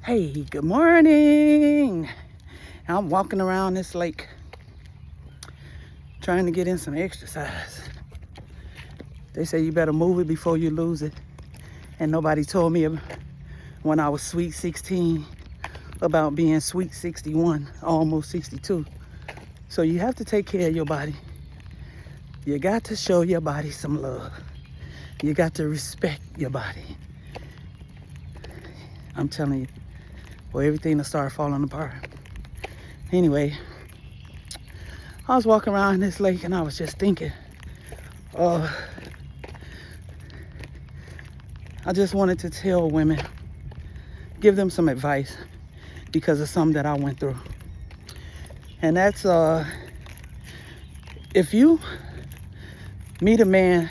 Hey, good morning. I'm walking around this lake trying to get in some exercise. They say you better move it before you lose it. And nobody told me when I was sweet 16 about being sweet 61, almost 62. So you have to take care of your body. You got to show your body some love. You got to respect your body. I'm telling you, or everything will start falling apart. Anyway, I was walking around this lake and I was just thinking, I just wanted to tell women, give them some advice because of something that I went through. And that's if you meet a man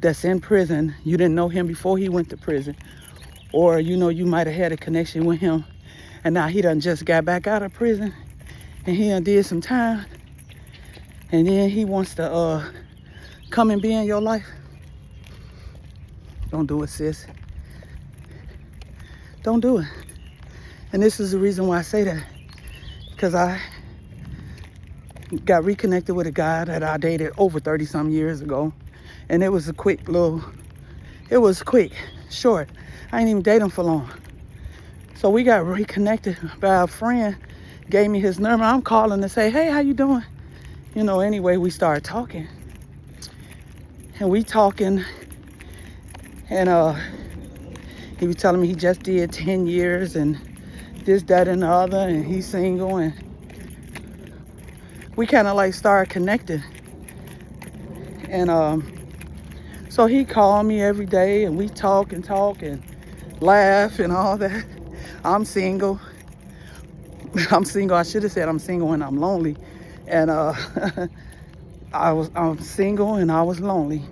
that's in prison, you didn't know him before he went to prison, or you might have had a connection with him and now he done just got back out of prison and he done did some time, and then he wants to come and be in your life. Don't do it, sis. Don't do it. And this is the reason why I say that, because I got reconnected with a guy that I dated over 30 some years ago, and it was a quick, short. I didn't even date him for long. So we got reconnected by a friend, gave me his number. I'm calling to say, hey, how you doing? Anyway, we started talking. And we talking, and he was telling me he just did 10 years and this, that, and the other, and he's single, and we kind of like started connecting. And so he called me every day and we talk and laugh and all that. I'm single. I should have said I'm single and I'm lonely. And I'm single and I was lonely.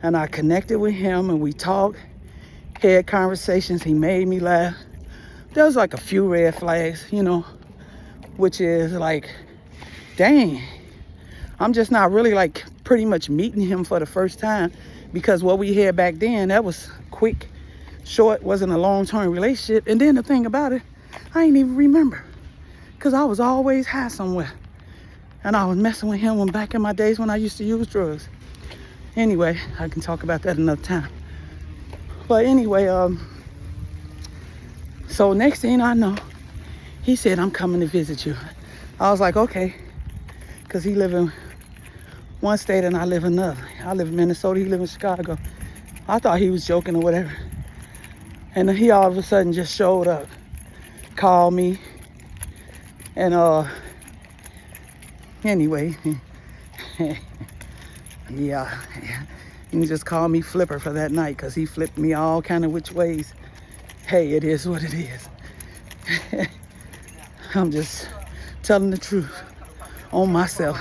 And I connected with him and we talked, had conversations. He made me laugh. There was like a few red flags, which is like, dang, I'm just not really like pretty much meeting him for the first time, because what we had back then, that was quick, short, wasn't a long-term relationship. And then the thing about it, I ain't even remember, because I was always high somewhere. And I was messing with him back in my days when I used to use drugs. Anyway, I can talk about that another time. But anyway, so next thing I know, he said, I'm coming to visit you. I was like, okay, because he live in one state and I live in another. I live in Minnesota, he live in Chicago. I thought he was joking or whatever. And then he all of a sudden just showed up, called me, and anyway, yeah, he just called me Flipper for that night, because he flipped me all kind of which ways. Hey, it is what it is. I'm just telling the truth on myself.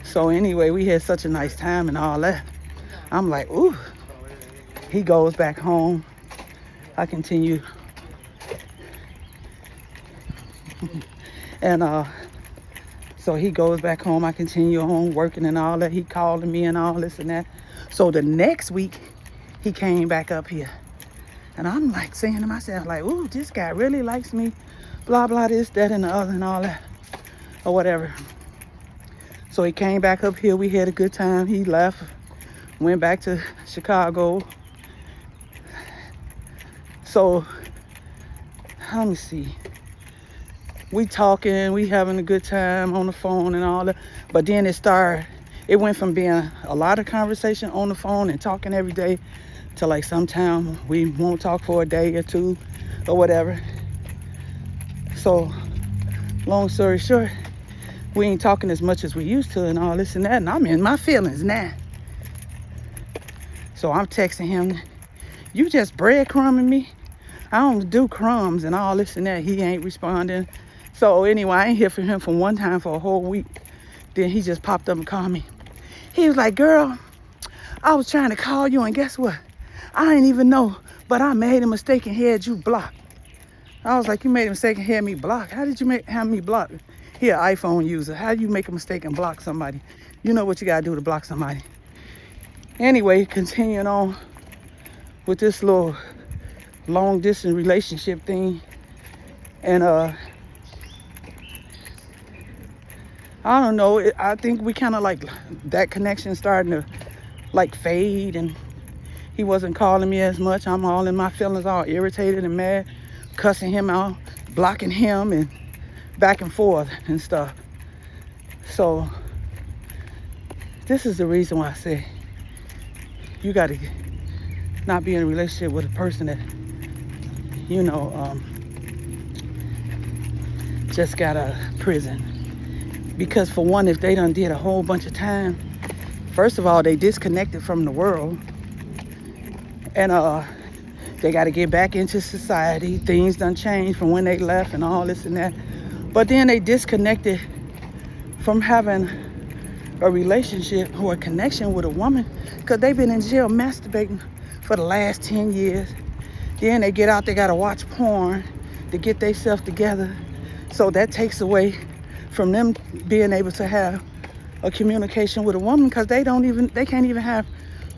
So anyway, we had such a nice time and all that. I'm like, ooh. He goes back home. I continue. And so he goes back home. I continue on working and all that. He calling me and all this and that. So the next week, he came back up here. And I'm like saying to myself, like, ooh, this guy really likes me. Blah, blah, this, that, and the other and all that. Or whatever. So he came back up here. We had a good time. He left. Went back to Chicago. So, let me see. We talking, we having a good time on the phone and all that. But then it went from being a lot of conversation on the phone and talking every day to like sometime we won't talk for a day or two or whatever. So, long story short, we ain't talking as much as we used to and all this and that. And I'm in my feelings now. So I'm texting him, you just breadcrumbing me? I don't do crumbs and all this and that. He ain't responding. So anyway, I ain't hear from him for one time for a whole week. Then he just popped up and called me. He was like, girl, I was trying to call you and guess what? I didn't even know, but I made a mistake and had you blocked. I was like, you made a mistake and had me blocked? How did you have me blocked? He an iPhone user. How do you make a mistake and block somebody? You know what you gotta do to block somebody. Anyway, continuing on with this little long distance relationship thing. And I don't know, I think we kind of like that connection starting to like fade, and he wasn't calling me as much. I'm all in my feelings, all irritated and mad, cussing him out, blocking him, and back and forth and stuff. So this is the reason why I say you got to not be in a relationship with a person that, you know, just got out of prison. Because for one, if they done did a whole bunch of time, first of all, they disconnected from the world. And they got to get back into society. Things done changed from when they left and all this and that. But then they disconnected from having a relationship or a connection with a woman because they've been in jail masturbating for the last 10 years. Then they get out, they got to watch porn to get themselves together. So that takes away from them being able to have a communication with a woman because they can't even have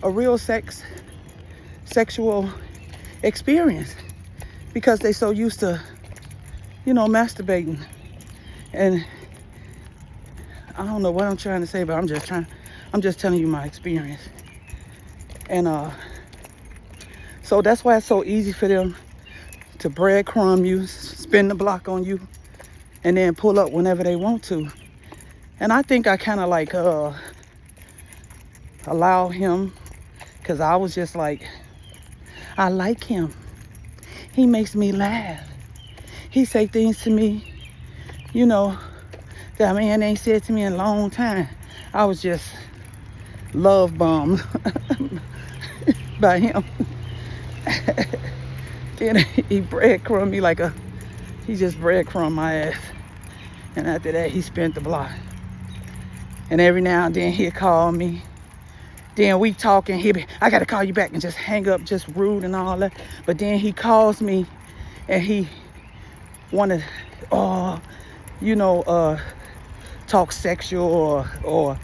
a real sexual experience because they so used to, masturbating. And I don't know what I'm trying to say, but I'm just telling you my experience. And so that's why it's so easy for them to breadcrumb you, spin the block on you, and then pull up whenever they want to. And I think I kind of like allow him, because I was just like, I like him. He makes me laugh. He say things to me, that man ain't said to me in a long time. I was just love bombed by him. Then he breadcrumbed me he just breadcrumbed my ass. And after that, he spent the block. And every now and then he'll call me. Then we talking, I gotta call you back, and just hang up, just rude and all that. But then he calls me and he wanna, talk sexual or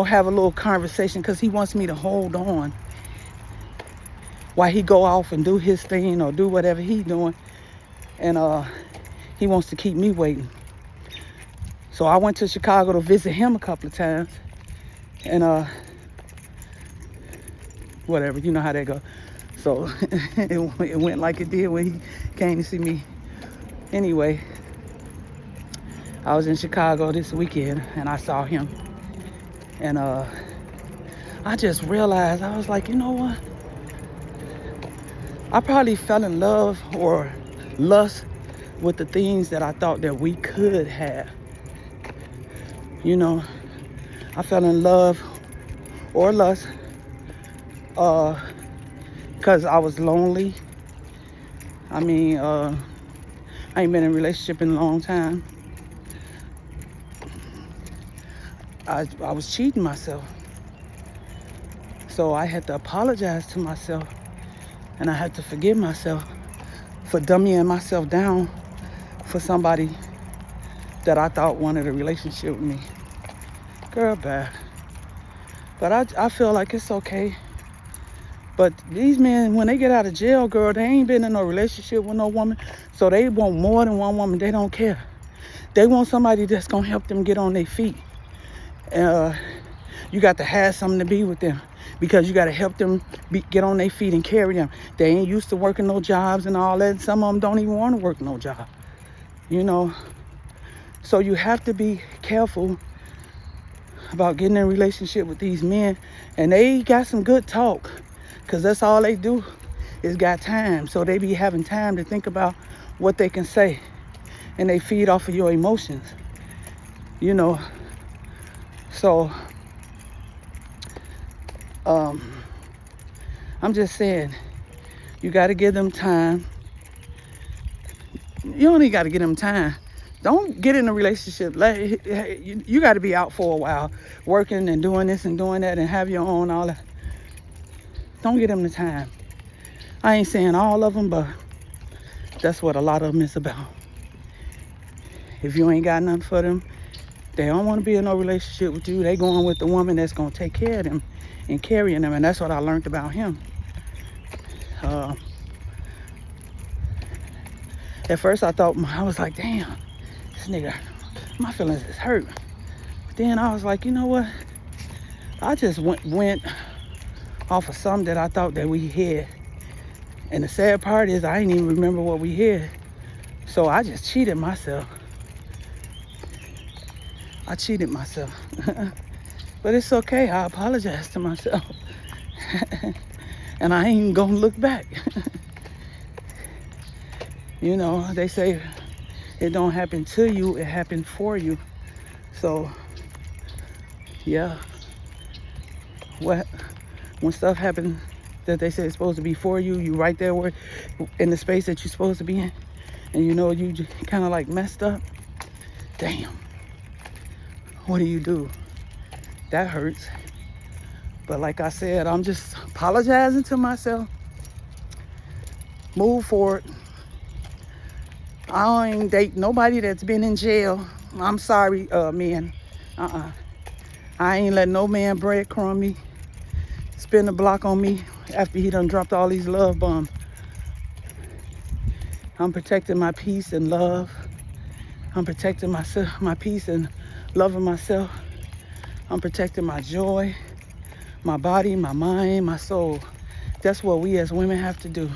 have a little conversation because he wants me to hold on while he go off and do his thing or do whatever he doing. And he wants to keep me waiting. So I went to Chicago to visit him a couple of times. And whatever, you know how that go. So it went like it did when he came to see me. Anyway, I was in Chicago this weekend and I saw him. And I just realized, I was like, you know what? I probably fell in love or lust with the things that I thought that we could have. I fell in love or lust because I was lonely. I mean, I ain't been in a relationship in a long time. I was cheating myself. So I had to apologize to myself, and I had to forgive myself for dummying myself down for somebody that I thought wanted a relationship with me. Girl, bad. But I feel like it's okay. But these men, when they get out of jail, girl, they ain't been in no relationship with no woman. So they want more than one woman. They don't care. They want somebody that's going to help them get on their feet. You got to have something to be with them because you got to help them get on their feet and carry them. They ain't used to working no jobs and all that. Some of them don't even want to work no job. So you have to be careful about getting in a relationship with these men. And they got some good talk because that's all they do is got time. So they be having time to think about what they can say. And they feed off of your emotions. So I'm just saying, you got to give them time. You only got to give them time. Don't get in a relationship. You got to be out for a while, working and doing this and doing that and have your own all that. Don't give them the time. I ain't saying all of them, but that's what a lot of them is about. If you ain't got nothing for them, they don't want to be in no relationship with you. They going with the woman that's going to take care of them and carrying them. And that's what I learned about him. At first I thought, I was like, damn, this nigga, my feelings is hurt. But then I was like, you know what? I just went off of something that I thought that we had. And the sad part is I didn't even remember what we had. So I just cheated myself. I cheated myself. But it's okay. I apologize to myself. And I ain't gonna look back. You know, they say it don't happen to you, it happened for you. So, yeah. When stuff happens that they say it's supposed to be for you, you right there where, in the space that you're supposed to be in, and you know you kind of like messed up. Damn. What do? That hurts. But like I said, I'm just apologizing to myself. Move forward. I ain't date nobody that's been in jail. I'm sorry, men. I ain't let no man breadcrumb me, spin the block on me after he done dropped all these love bombs. I'm protecting my peace and love. I'm protecting myself, my peace and loving myself. I'm protecting my joy, my body, my mind, my soul. That's what we as women have to do.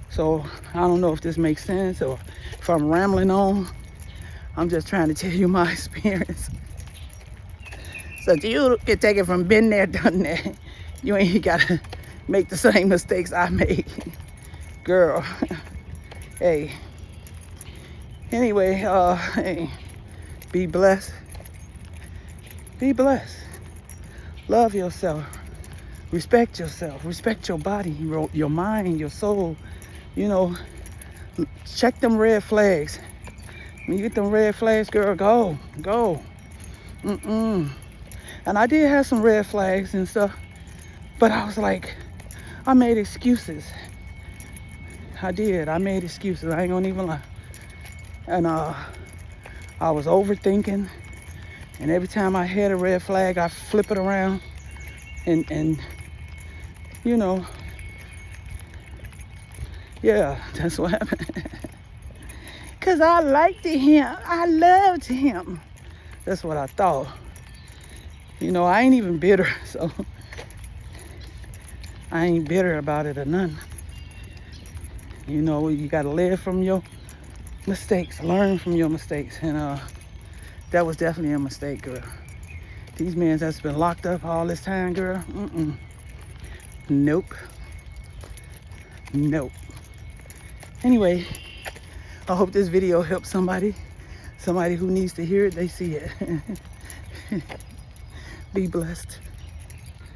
So I don't know if this makes sense or if I'm rambling on. I'm just trying to tell you my experience. So you can take it from been there, done that. You ain't gotta make the same mistakes I made. Girl. Hey. Anyway, hey, be blessed. Be blessed. Love yourself. Respect yourself. Respect your body, your mind, your soul. You know, check them red flags. When you get them red flags, girl, go. And I did have some red flags and stuff, but I was like, I made excuses. I did. I made excuses. I ain't gonna even lie. And I was overthinking. And every time I hit a red flag, I flip it around. And you know, yeah, that's what happened. Because I liked him. I loved him. That's what I thought. You know, I ain't even bitter, so I ain't bitter about it or nothing. You know, you got to live from your mistakes, learn from your mistakes. And that was definitely a mistake, girl. These men that's been locked up all this time, girl, nope. Anyway, I hope this video helps somebody who needs to hear it, they see it. Be blessed.